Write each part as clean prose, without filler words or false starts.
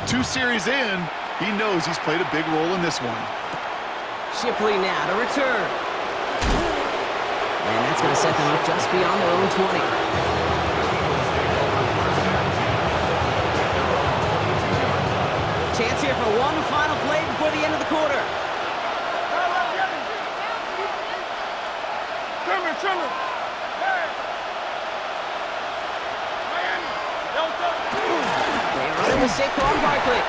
2 series in, he knows he's played a big role in this one. Shipley now to return. And that's going to set them up just beyond their own 20. Chance here for one final play before the end of the quarter. Trimmer. They run it with Saquon Barkley.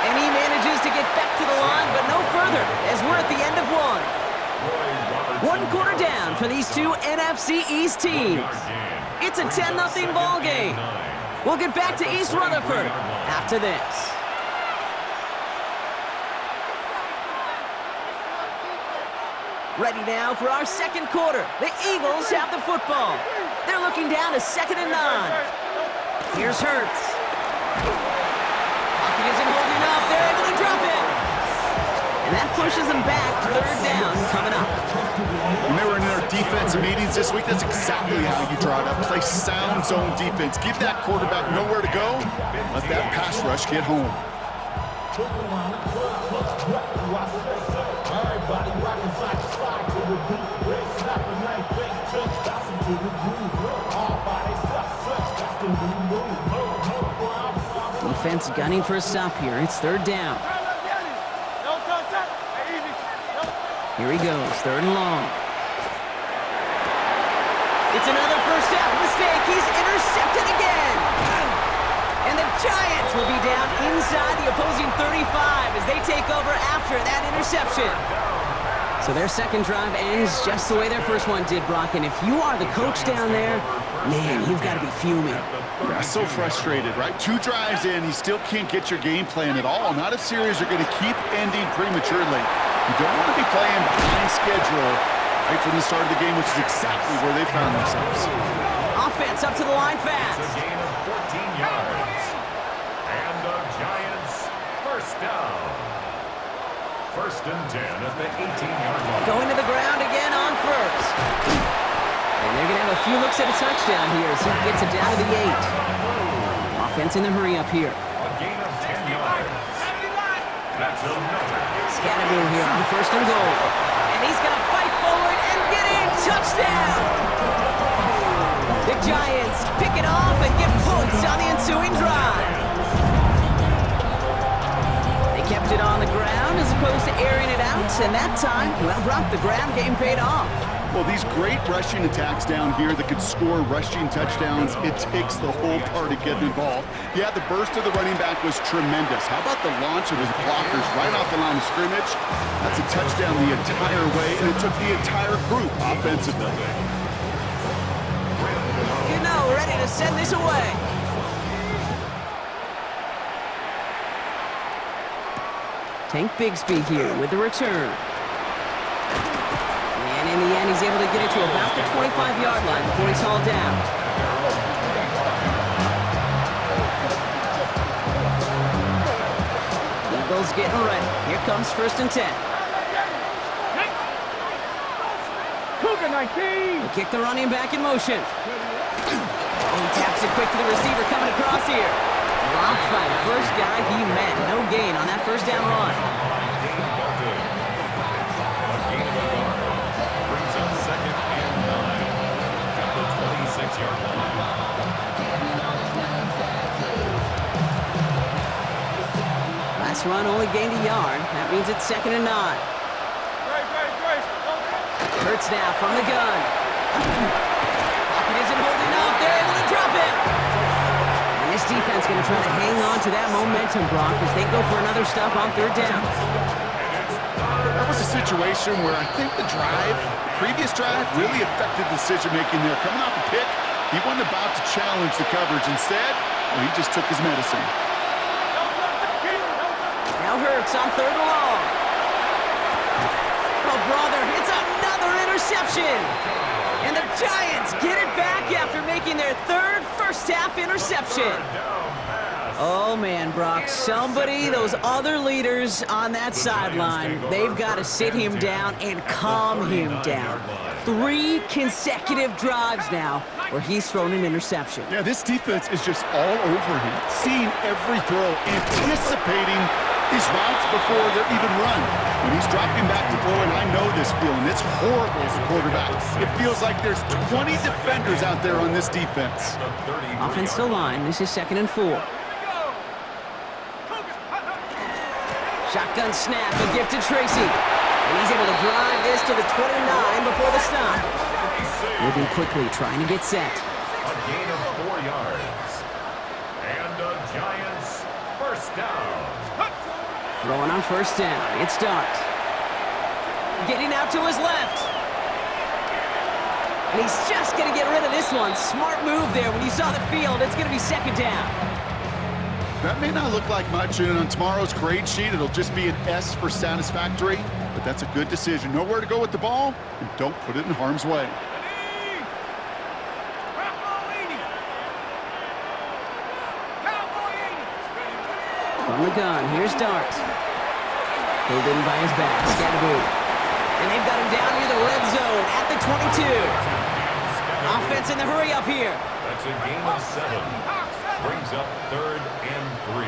And he manages to get back to the line, but no further, as we're at the end of one. 1 quarter down for these two NFC East teams. It's a 10-0 ball game. We'll get back to East Rutherford after this. Ready now for our second quarter. The Eagles have the football. They're looking down to 2nd and 9. Here's Hurts. Pocket isn't holding up. They're able to drop it. And that pushes them back. 3rd down coming up. When they were in their defensive meetings this week, that's exactly how you draw it up. Play sound zone defense. Give that quarterback nowhere to go. Let that pass rush get home. Defense gunning for a stop here. It's 3rd down. Here he goes, 3rd and long. It's another first half mistake. He's intercepted again. And the Giants will be down inside the opposing 35 as they take over after that interception. So their second drive ends just the way their first one did, Brock. And if you are the coach down there, man, you've got to be fuming. Yeah, so frustrated, right? 2 drives in, you still can't get your game plan at all. Not if series are going to keep ending prematurely. You don't want to be playing behind schedule right from the start of the game, which is exactly where they found themselves. Offense up to the line fast. It's a gain of 14 yards. And the Giants first down. 1st and 10 at the 18-yard line. Going to the ground again on 1st. And they're going to have a few looks at a touchdown here as he gets it down to the 8. Offense in the hurry up here. A gain of 10 yards. That's another. Scatterboom here on 1st and goal. And he's going to fight forward and get in. Touchdown! The Giants pick it off and get points on the ensuing drive. They kept it on the ground as opposed to airing it out. And that time, well, Brock, the ground game paid off. Well, these great rushing attacks down here that could score rushing touchdowns, it takes the whole party getting involved. Yeah, the burst of the running back was tremendous. How about the launch of his blockers right off the line of scrimmage? That's a touchdown the entire way, and it took the entire group offensively. You know, ready to send this away. Tank Bigsby here with the return. And in the end, he's able to get it to about the 25-yard line before he's hauled down. Eagles getting ready. Here comes 1st and 10. They kick the running back in motion. And he taps it quick to the receiver coming across here. Dropped by the first guy he met. No gain on that 1st down run. Last run only gained a yard. That means it's 2nd and 9. Hurts now from the gun. Pocket isn't holding up. They're able to drop it. And this defense going to try to hang on to that momentum, Brock, as they go for another stop on 3rd down. That was a situation where I think the previous drive, really affected decision-making there. Coming off a pick, he wasn't about to challenge the coverage. Instead, he just took his medicine. Now Hurts on 3rd and long. Oh, brother, it's another interception. And the Giants get it back after making their 3rd first-half interception. Oh, man, Brock, those other leaders on that sideline, they've got to sit him down and calm him down. 3 consecutive drives now where he's thrown an interception. Yeah, this defense is just all over him, seeing every throw, anticipating his routes before they're even run. When he's dropping back to throw, and I know this feeling, it's horrible as a quarterback. It feels like there's 20 defenders out there on this defense. Offensive line, this is 2nd and 4. Shotgun snap, a gift to Tracy. And he's able to drive this to the 29 before the stop. Moving quickly, trying to get set. A gain of 4 yards. And the Giants first down. Throwing on first down, it's Dart. Getting out to his left. And he's just going to get rid of this one. Smart move there. When you saw the field, it's going to be 2nd down. That may not look like much, and on tomorrow's grade sheet, it'll just be an S for satisfactory, but that's a good decision. Know where to go with the ball, and don't put it in harm's way. From the gun, here's Dart. Pulled in by his back, Scatteroo. And they've got him down near the red zone at the 22. Offense in the hurry up here. That's a gain of 7. Brings up 3rd and 3.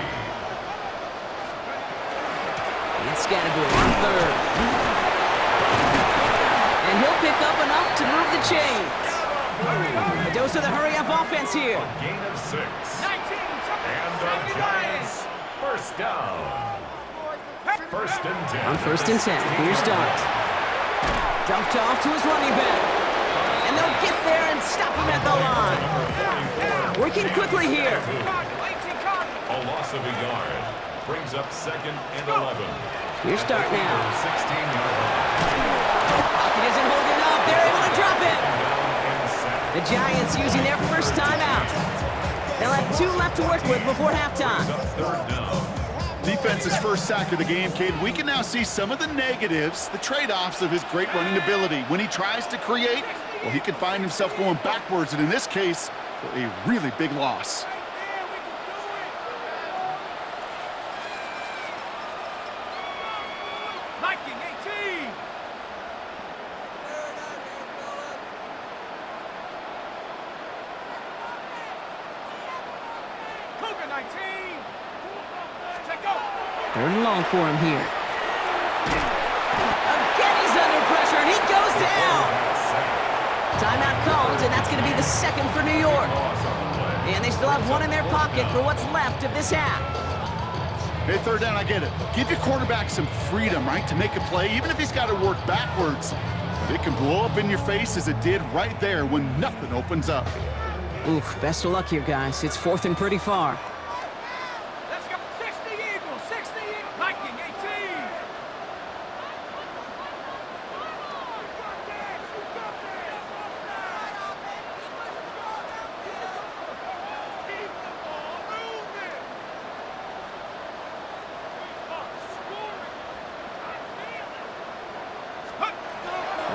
And Scatteroo on 3rd. And he'll pick up enough to move the chains. A dose of the hurry up offense here. A gain of 6. And the Giants first down. 1st and 10. On 1st and 10, here's Dart. Dumped off to his running back. And they'll get there and stop him at the line. Working quickly here. A loss of a yard. Brings up 2nd and 11. Here's Dart now. 16-yard Pocket isn't holding up. They're able to drop it. line. The Giants using their first timeout. They'll have 2 left to work with before halftime. 3rd down. Defense's first sack of the game, Cade. We can now see some of the negatives, the trade-offs of his great running ability. When he tries to create, well, he can find himself going backwards, and in this case, for a really big loss. Third and long for him here. Again, he's under pressure, and he goes down. Timeout called, and that's going to be the 2nd for New York. And they still have 1 in their pocket for what's left of this half. Hey, 3rd down, I get it. Give your quarterback some freedom, right, to make a play, even if he's got to work backwards. It can blow up in your face as it did right there when nothing opens up. Oof, best of luck here, guys. It's 4th and pretty far.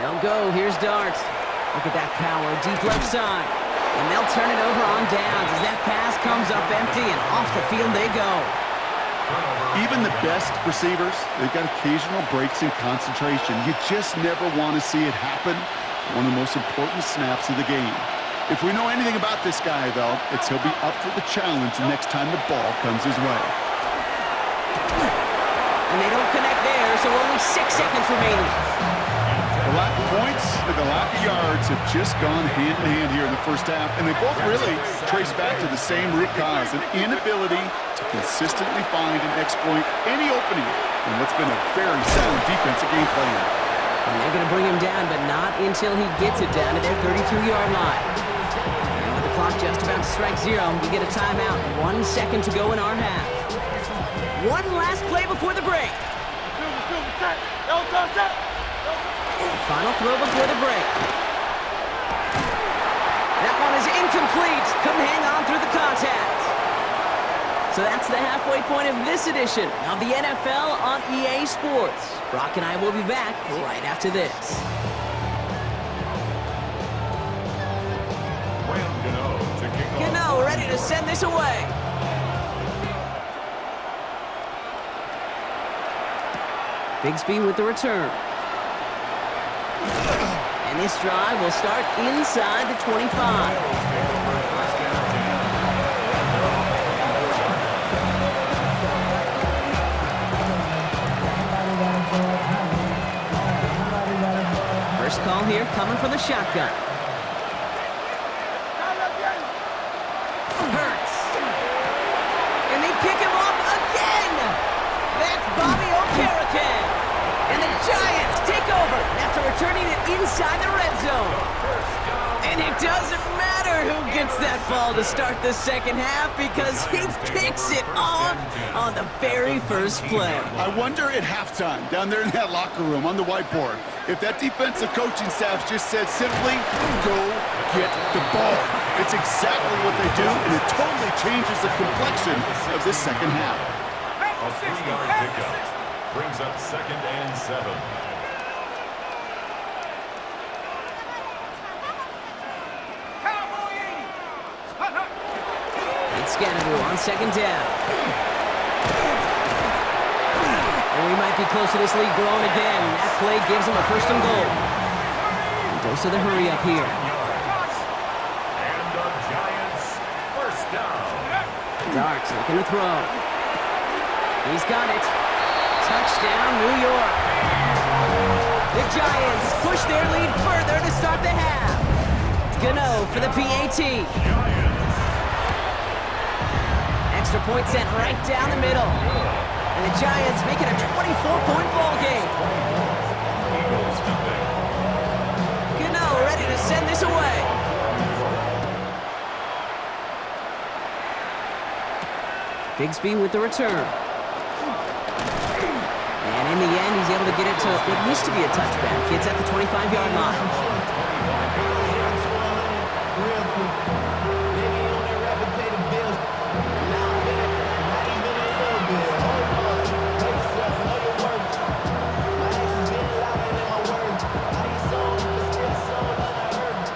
They'll go. Here's Dart. Look at that power. Deep left side. And they'll turn it over on downs as that pass comes up empty, and off the field they go. Even the best receivers, they've got occasional breaks in concentration. You just never want to see it happen. One of the most important snaps of the game. If we know anything about this guy, though, it's he'll be up for the challenge the next time the ball comes his way. And they don't connect there, so only 6 seconds remaining. The lack of points and the lack of yards have just gone hand in hand here in the first half, and they both really trace back to the same root cause, an inability to consistently find and exploit any opening in what's been a very sound defensive game plan. And they're going to bring him down, but not until he gets it down to their 32-yard line. And with the clock just about to strike 0, we get a timeout. 1 second to go in our half. One last play before the break. Final throw before the break. That one is incomplete. Couldn't hang on through the contact. So that's the halfway point of this edition of the NFL on EA Sports. Brock and I will be back right after this. Graham Gano to kick off. Gano ready to send this away. Bigsby with the return. And this drive will start inside the 25. First call here coming from the shotgun. Hurts. And they pick him off again. That's Bobby Okereke. And the Giants take over after returning it inside the red zone. And it doesn't matter who gets that ball to start the second half because he picks it off on the very first play. I wonder at halftime, down there in that locker room on the whiteboard, if that defensive coaching staff just said simply, go get the ball. It's exactly what they do, and it totally changes the complexion of this second half. A 3-yard pickup brings up 2nd and 7. It's Scannaboo on 2nd down. And we might be close to this lead growing again. That play gives them a 1st and goal. And dose of the hurry up here. And the Giants, 1st down. Darts looking to throw. He's got it. Touchdown, New York. The Giants push their lead further to start the half. Gano for the PAT. Extra point sent right down the middle. And the Giants make it a 24-point ball game. Gano ready to send this away. Bigsby with the return. And in the end, he's able to get it to what used to be a touchback. It's at the 25-yard line.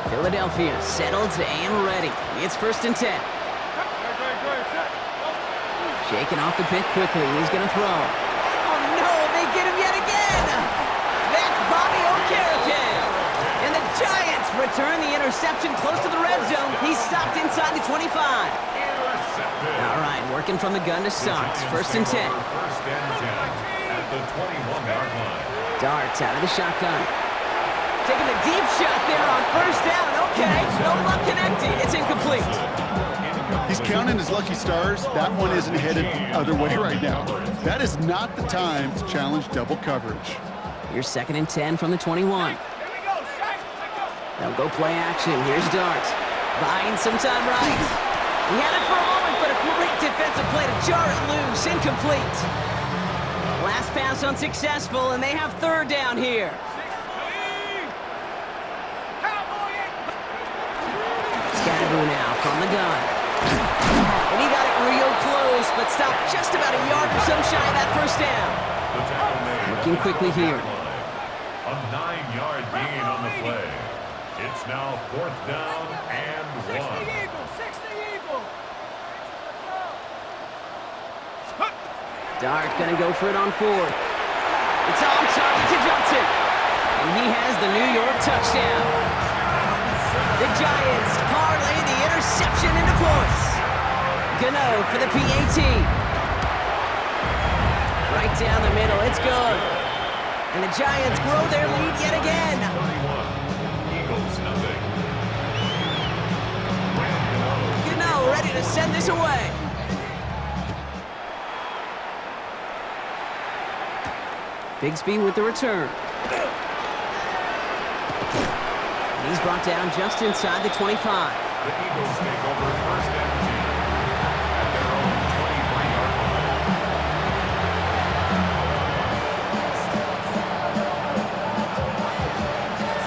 Philadelphia settled and ready. It's 1st and 10. Shaking off the pick quickly. He's going to throw. Oh, no, they get him yet again. That's Bobby Okereke. And the Giants return the interception close to the red zone. He's stopped inside the 25. All right, working from the gun to start. 1st and 10. 1st and 10 at the 21-yard line. Darts out of the shotgun. Taking a deep shot there on 1st down. Okay, no luck connecting. It's incomplete. He's counting his lucky stars. That one isn't headed the other way right now. That is not the time to challenge double coverage. Here's 2nd and 10 from the 21. They'll go play action. Here's Darts. Buying some time right. He had it for a moment, but a great defensive play to jar it loose. Incomplete. Last pass unsuccessful, and they have 3rd down here. Scannaboo now from the gun. And he got it real close, but stopped just about a yard or so shy of that 1st down. Looking quickly here. A 9-yard gain on the play. It's now 4th down and 1. Dart gonna go for it on 4th. It's on target to Johnson. And he has the New York touchdown. The Giants parlay the interception into points. Gano for the PAT. Right down the middle, it's good. And the Giants grow their lead yet again. 31. Eagles nothing. Gano ready to send this away. Bigsby with the return. And he's brought down just inside the 25. The Eagles take over 1st and 10 at their own 23-yard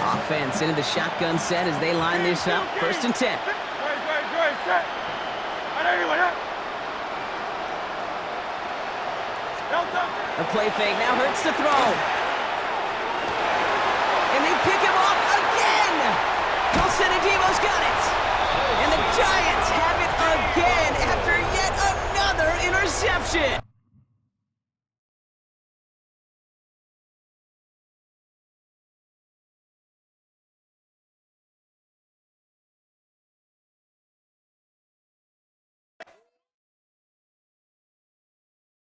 line. Offense into the shotgun set as they line this up. 1st and 10. A play fake now hurts to throw. And they pick him off again. Colsenadivo's got it. And the Giants have it again after yet another interception.